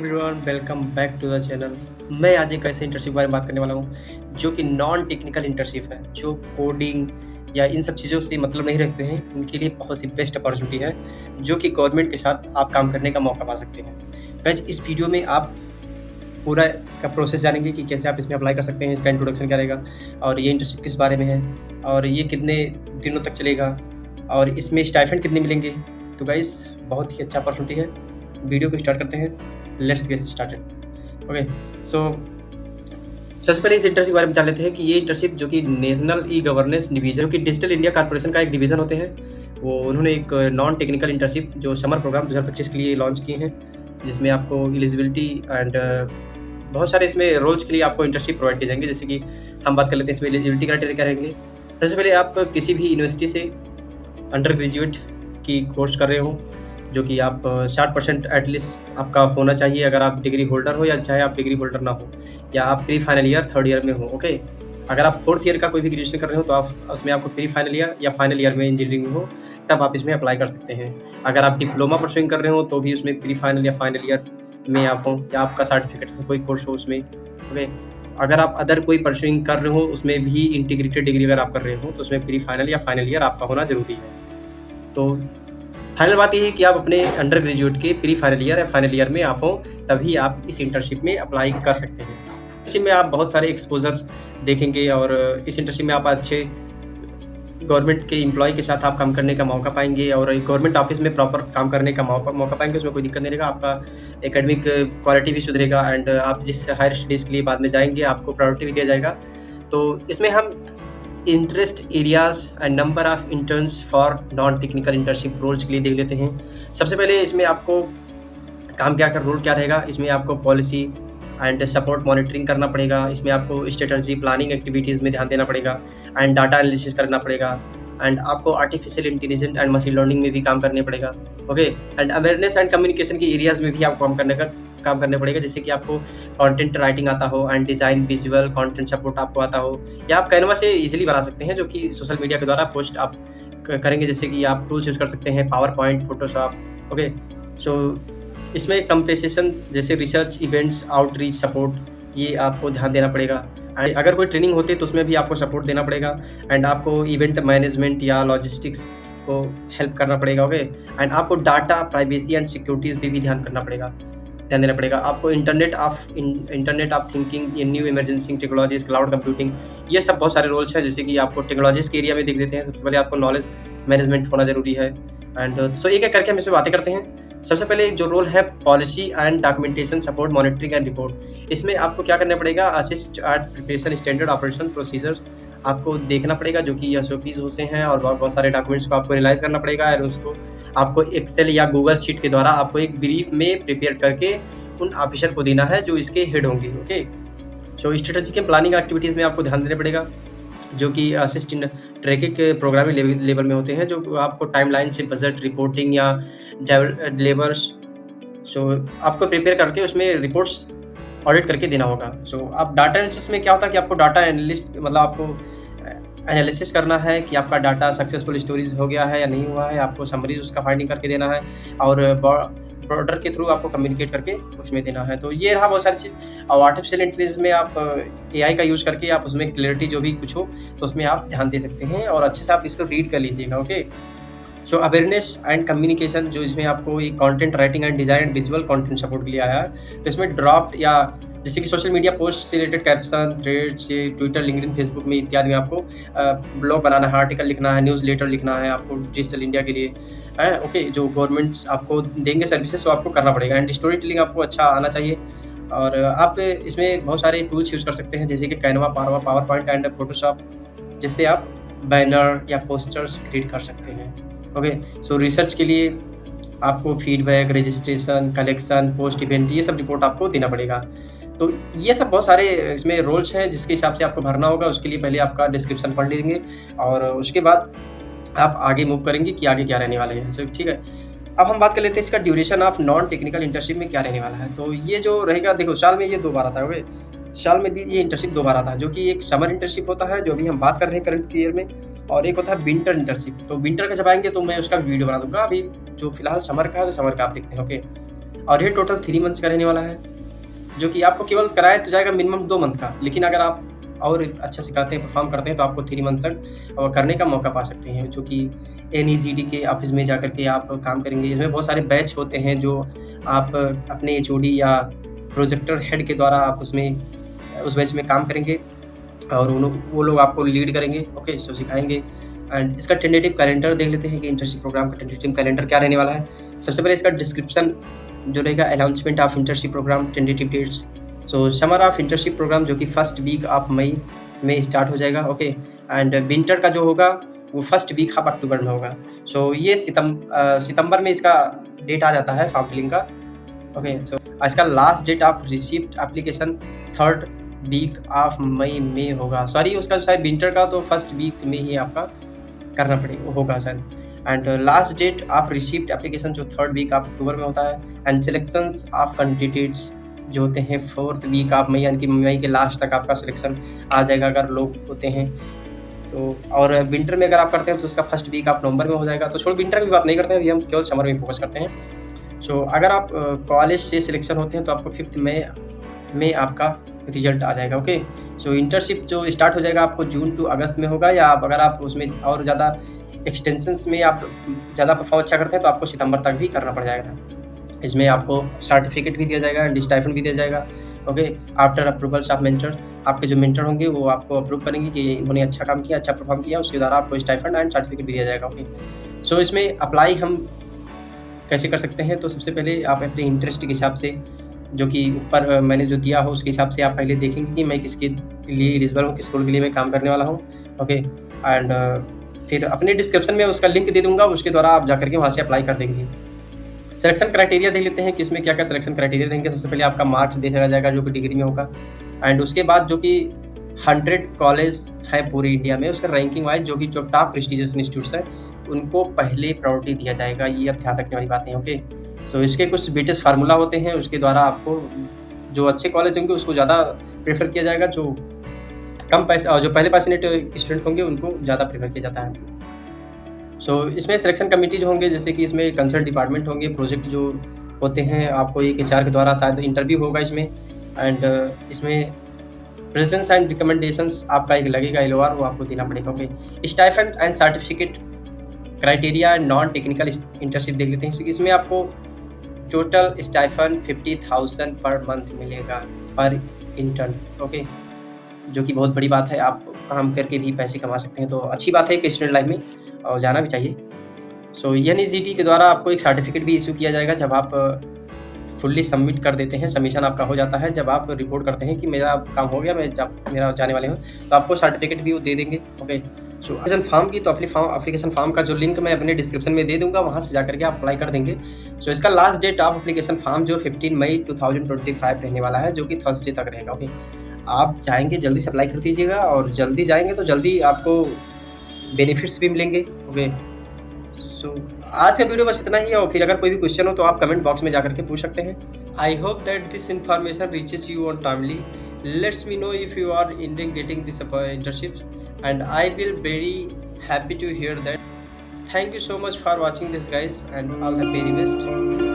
Everyone welcome back to the channel. मैं आज एक ऐसे इंटर्नशिप के बारे में बात करने वाला हूँ जो कि नॉन टेक्निकल इंटर्नशिप है, जो कोडिंग या इन सब चीज़ों से मतलब नहीं रखते हैं। उनके लिए बहुत सी बेस्ट अपॉर्चुनिटी है जो कि गवर्नमेंट के साथ आप काम करने का मौका पा सकते हैं। गाइस, इस वीडियो में आप पूरा इसका प्रोसेस जानेंगे कि कैसे आप इसमें अप्लाई कर सकते हैं, इसका इंट्रोडक्शन क्या रहेगा और ये इंटर्नशिप किस बारे में है और ये कितने दिनों तक चलेगा और इसमें स्टाइपेंड कितने मिलेंगे। तो गाइस, बहुत ही अच्छा अपॉर्चुनिटी है। वीडियो को स्टार्ट करते हैं। Let's get started. ओके, सो सबसे पहले इस इंटर्नशिप के बारे में जान लेते हैं कि ये इंटर्नशिप जो कि नेशनल ई गवर्नेंस डिवीजन, जो कि डिजिटल इंडिया कॉर्पोरेशन का एक डिवीजन होते हैं, वो उन्होंने एक नॉन टेक्निकल इंटर्नशिप जो समर प्रोग्राम 2025 के लिए लॉन्च किए हैं, जिसमें आपको एलिजिबिलिटी एंड बहुत सारे इसमें रोल्स के लिए आपको इंटर्नशिप प्रोवाइड किए जाएंगे। जैसे कि हम बात कर लेते हैं इसमें एलिजिबिलिटी क्राइटेरिया क्या रहेंगे। सबसे पहले आप किसी भी यूनिवर्सिटी से अंडर ग्रेजुएट की कोर्स कर रहे हो, जो कि आप 60% एटलीस्ट आपका होना चाहिए अगर आप डिग्री होल्डर हो, या चाहे आप डिग्री होल्डर ना हो, या आप pre final year third year में हो। ओके, अगर आप फोर्थ ईयर का कोई भी ग्रेजुएशन कर रहे हो तो आप उसमें आपको प्री फाइनल ईयर या फाइनल ईयर में इंजीनियरिंग में हो, तब आप इसमें अप्लाई कर सकते हैं। अगर आप डिप्लोमा परसुइंग कर रहे हो तो भी उसमें प्री फाइनल या फाइनल ईयर में आप हो, या आपका सर्टिफिकेट से कोई कोर्स हो उसमें। ओके, अगर आप अदर कोई परसुइंग कर रहे हो उसमें भी इंटीग्रेटेड डिग्री अगर आप कर रहे हो तो उसमें प्री फाइनल या फाइनल ईयर आपका होना ज़रूरी है। तो फाइनल बात ये है कि आप अपने अंडर ग्रेजुएट के प्री फाइनल ईयर या फाइनल ईयर में आप हो, तभी आप इस इंटर्नशिप में अप्लाई कर सकते हैं। इसमें आप बहुत सारे एक्सपोजर देखेंगे और इस इंटर्नशिप में आप अच्छे गवर्नमेंट के एम्प्लॉय के साथ आप काम करने का मौका पाएंगे और गवर्नमेंट ऑफिस में प्रॉपर काम करने का मौका पाएंगे। उसमें कोई दिक्कत नहीं रहेगा, आपका एकेडमिक क्वालिटी भी सुधरेगा एंड आप जिस हायर स्टडीज़ के लिए बाद में जाएंगे आपको प्रायोरिटी भी दिया जाएगा। तो इसमें हम interest areas and number of interns for non technical internship roles के लिए देख लेते हैं। सबसे पहले इसमें आपको काम क्या कर रोल क्या रहेगा। इसमें आपको पॉलिसी एंड सपोर्ट मॉनिटरिंग करना पड़ेगा। इसमें आपको स्ट्रेटजी प्लानिंग एक्टिविटीज़ में ध्यान देना पड़ेगा एंड डाटा एनालिसिस करना पड़ेगा एंड आपको artificial intelligence and machine learning में भी काम करने पड़ेगा। Okay, and awareness and communication के एरियाज़ में भी आपको काम करने पड़ेगा। जैसे कि आपको कंटेंट राइटिंग आता हो and design visual content support आपको आता हो, या आप कैनवा से इजीली बना सकते हैं, जो कि सोशल मीडिया के द्वारा पोस्ट आप करेंगे। जैसे कि आप टूल्स यूज़ कर सकते हैं, पावर पॉइंट, फोटोशॉप। ओके, सो इसमें कंपेंसेशन जैसे रिसर्च इवेंट्स आउटरीच सपोर्ट, ये आपको ध्यान देना पड़ेगा। एंड अगर कोई ट्रेनिंग होती है तो उसमें भी आपको सपोर्ट देना पड़ेगा एंड आपको इवेंट मैनेजमेंट या लॉजिस्टिक्स को हेल्प करना पड़ेगा। ओके, एंड आपको डाटा प्राइवेसी एंड सिक्योरिटीज़ पे भी ध्यान देना पड़ेगा। आपको इंटरनेट ऑफ थिंकिंग, ये new emergency technologies, cloud computing, ये सब बहुत सारे रोल्स हैं। जैसे कि आपको टेक्नोलॉजीज के एरिया में देख देते हैं। सबसे पहले आपको नॉलेज मैनेजमेंट होना ज़रूरी है एंड सो एक एक करके हम इसमें बातें करते हैं। सबसे पहले जो रोल है policy and documentation support monitoring and report. इसमें आपको क्या करना पड़ेगा, assist at preparation standard operation procedures आपको देखना पड़ेगा, जो कि एसओपीज होते हैं, और बहुत सारे डॉक्यूमेंट्स को आपको एनालाइज करना पड़ेगा और उसको आपको एक्सेल या गूगल शीट के द्वारा आपको एक ब्रीफ में प्रिपेयर करके उन ऑफिसर को देना है जो इसके हेड होंगे। Okay, so strategic and planning activities में आपको ध्यान देना पड़ेगा, जो कि असिस्ट इन ट्रैकिंग के प्रोग्रामिंग लेवल में होते हैं, जो आपको टाइमलाइन से बजट रिपोर्टिंग या डिलीवर्स, सो आपको प्रिपेयर करके उसमें रिपोर्ट्स ऑडिट करके देना होगा। सो आप डाटा एनालिसिस में क्या होता है कि आपको डाटा एनालिस्ट मतलब आपको एनालिसिस करना है कि आपका डाटा सक्सेसफुल स्टोरेज हो गया है या नहीं हुआ है। आपको समरीज उसका फाइंडिंग करके देना है और ब्रॉडर के थ्रू आपको कम्युनिकेट करके उसमें देना है। तो ये रहा बहुत सारी चीज़। और आर्टिफिशियल इंटेलिजेंस में आप एआई का यूज़ करके आप उसमें क्लैरिटी जो भी कुछ हो तो उसमें आप ध्यान दे सकते हैं और अच्छे से आप इसको रीड कर लीजिएगा। Okay, so awareness and communication, जो इसमें आपको एक content writing and design and visual content support के लिए आया है। तो इसमें ड्राफ्ट या जैसे कि सोशल मीडिया पोस्ट से related caption, threads, Twitter, LinkedIn, Facebook में इत्यादि में आपको ब्लॉग बनाना है, आर्टिकल लिखना है, न्यूज़ लेटर लिखना है आपको डिजिटल इंडिया के लिए है। ओके, जो गवर्नमेंट्स आपको देंगे सर्विसेज वो आपको करना पड़ेगा एंड स्टोरी टेलिंग आपको अच्छा आना चाहिए। और आप इसमें बहुत सारे टूल्स यूज़ कर सकते हैं, जैसे कि Canva, power point and Photoshop, जिससे आप बैनर या पोस्टर्स क्रिएट कर सकते हैं। ओके, सो रिसर्च के लिए आपको feedback, registration, collection, post event, ये सब रिपोर्ट आपको देना पड़ेगा। तो ये सब बहुत सारे इसमें रोल्स हैं जिसके हिसाब से आपको भरना होगा। उसके लिए पहले आपका डिस्क्रिप्शन पढ़ लेंगे और उसके बाद आप आगे मूव करेंगे कि आगे क्या रहने वाले हैं। सो ठीक है, अब हम बात कर लेते हैं इसका duration of non technical internship में क्या रहने वाला है। तो ये जो रहेगा, देखो साल में ये 2 बार आता है। ओके, साल में ये इंटर्नशिप 2 बार आता है, जो कि एक समर इंटर्नशिप होता है जो अभी हम बात कर रहे हैं करंट ईयर में, और एक होता है विंटर इंटर्नशिप। तो विंटर का जब आएंगे तो मैं उसका वीडियो बना दूंगा। अभी जो फिलहाल समर का है तो समर का आप देखते हैं। ओके, और ये टोटल 3 मंथ्स का रहने वाला है, जो कि आपको केवल कराया तो जाएगा मिनिमम 2 मंथ का, लेकिन अगर आप और अच्छा से करते हैं, परफॉर्म करते हैं तो आपको 3 मंथ तक करने का मौका पा सकते हैं, जो कि NEGD के ऑफिस में जाकर के आप काम करेंगे। इसमें बहुत सारे बैच होते हैं जो आप अपने HOD या प्रोजेक्टर हेड के द्वारा आप उसमें उस बैच में काम करेंगे और वो लोग आपको लीड करेंगे, ओके, सो सिखाएंगे। एंड इसका टेंटेटिव कैलेंडर देख लेते हैं कि इंटर्नशिप प्रोग्राम का टेंटेटिव कैलेंडर क्या रहने वाला है। सबसे पहले इसका डिस्क्रिप्शन जो रहेगा, announcement of internship program, tentative dates. So summer of internship program जो कि फर्स्ट वीक ऑफ मई में स्टार्ट हो जाएगा, ओके। एंड विंटर का जो होगा वो फर्स्ट वीक ऑफ अक्टूबर में होगा। सो ये सितंबर में इसका डेट आ जाता है फॉर्म फिलिंग का, ओके। सो इसका last date of received application third week of May में होगा। सॉरी, उसका शायद विंटर का तो फर्स्ट वीक में ही आपका करना पड़ेगा, होगा शायद। And last date of received application जो थर्ड वीक ऑफ अक्टूबर में होता है। एंड सिलेक्शंस ऑफ कैंडिडेट्स जो होते हैं फोर्थ वीक ऑफ मई, यानी कि मई के लास्ट तक आपका सिलेक्शन आ जाएगा अगर लोग होते हैं तो। और विंटर में अगर आप करते हैं तो उसका फर्स्ट वीक ऑफ नवंबर में हो जाएगा। तो छोड़ विंटर की बात नहीं करते हैं, अभी हम केवल समर में फोकस करते हैं। सो अगर आप कॉलेज से सिलेक्शन होते हैं तो आपको 5 मई में आपका रिजल्ट आ जाएगा, ओके। सो इंटर्नशिप जो स्टार्ट हो जाएगा आपको जून टू अगस्त में होगा, या अगर आप उसमें और ज़्यादा एक्सटेंशंस में आप ज़्यादा परफॉर्म अच्छा करते हैं तो आपको सितंबर तक भी करना पड़ जाएगा। इसमें आपको सर्टिफिकेट भी दिया जाएगा एंड स्टाइपेंड भी दिया जाएगा, okay. After approvals of mentor, आपके जो मेंटर होंगे वो आपको अप्रूव करेंगे कि इन्होंने अच्छा काम किया, अच्छा परफॉर्म किया, उसके द्वारा आपको स्टाइपेंड एंड सर्टिफिकेट भी दिया जाएगा, ओके। सो इसमें अप्लाई हम कैसे कर सकते हैं? तो सबसे पहले आप अपने इंटरेस्ट के हिसाब से, जो कि ऊपर मैंने जो दिया हो उसके हिसाब से आप पहले देखेंगे कि मैं किसके लिए एलिजिबल हूँ, किस रोल के लिए मैं काम करने वाला हूँ, ओके। एंड फिर अपने डिस्क्रिप्शन में उसका लिंक दे दूँगा, उसके द्वारा आप जाकर के वहाँ से अप्लाई कर देंगे। सिलेक्शन क्राइटेरिया देख लेते हैं कि इसमें क्या-क्या सिलेक्शन क्राइटेरिया रहेंगे। सबसे पहले आपका मार्क्स देखा जाएगा जो कि डिग्री में होगा, एंड उसके बाद जो कि 100 कॉलेज हैं पूरे इंडिया में, उसका रैंकिंग वाइज जो कि जो टॉप प्रेस्टीजियस इंस्टीट्यूट्स हैं उनको पहले प्रायोरिटी दिया जाएगा। ये अब ध्यान रखने वाली बातें हैं, ओके। सो इसके कुछ वेटेज फार्मूला होते हैं, उसके द्वारा आपको जो अच्छे कॉलेज होंगे उसको ज़्यादा प्रेफर किया जाएगा, जो कम पैसे और जो पहले पैशनेट स्टूडेंट होंगे उनको ज़्यादा प्रेफर किया जाता है। सो इसमें सिलेक्शन कमेटी जो होंगे, जैसे कि इसमें कंसर्न डिपार्टमेंट होंगे, प्रोजेक्ट जो होते हैं, आपको एक HR के द्वारा शायद इंटरव्यू होगा इसमें। एंड इसमें प्रेजेंस एंड रिकमेंडेशंस आपका एक लगेगा LOR, वो आपको देना पड़ेगा, okay. Stipend and certificate criteria non technical internship देख लेते हैं। इसमें आपको टोटल स्टाइपेंड 50,000 पर मंथ मिलेगा पर इंटर्न, ओके, जो कि बहुत बड़ी बात है। आप काम करके भी पैसे कमा सकते हैं, तो अच्छी बात है कि स्टूडेंट लाइफ में और जाना भी चाहिए। सो NEGT के द्वारा आपको एक सर्टिफिकेट भी इशू किया जाएगा जब आप फुल्ली सबमिट कर देते हैं, सबमिशन आपका हो जाता है, जब आप रिपोर्ट करते हैं कि मेरा काम हो गया, मैं जब मेरा जाने वाले हूँ, तो आपको सर्टिफिकेट भी वो दे देंगे, ओके। सो एप्लीकेशन फॉर्म की, तो एप्लीकेशन फॉर्म का जो लिंक मैं अपने डिस्क्रिप्शन में दे दूँगा, वहाँ से जाकर के आप अप्लाई कर देंगे। सो इसका last date of application form जो 15 मई 2025 रहने वाला है, जो कि थर्सडे तक रहेगा, ओके। आप चाहेंगे जल्दी से अप्लाई कर दीजिएगा, और जल्दी जाएँगे तो जल्दी आपको बेनिफिट्स भी मिलेंगे, ओके। सो आज का वीडियो बस इतना ही है, और फिर अगर कोई भी क्वेश्चन हो तो आप कमेंट बॉक्स में जाकर के पूछ सकते हैं। I hope that this information reaches you on timely. Let's me know if you are getting this internships, and I will very happy to hear that. Thank you so much for watching this, guys, and all the very best.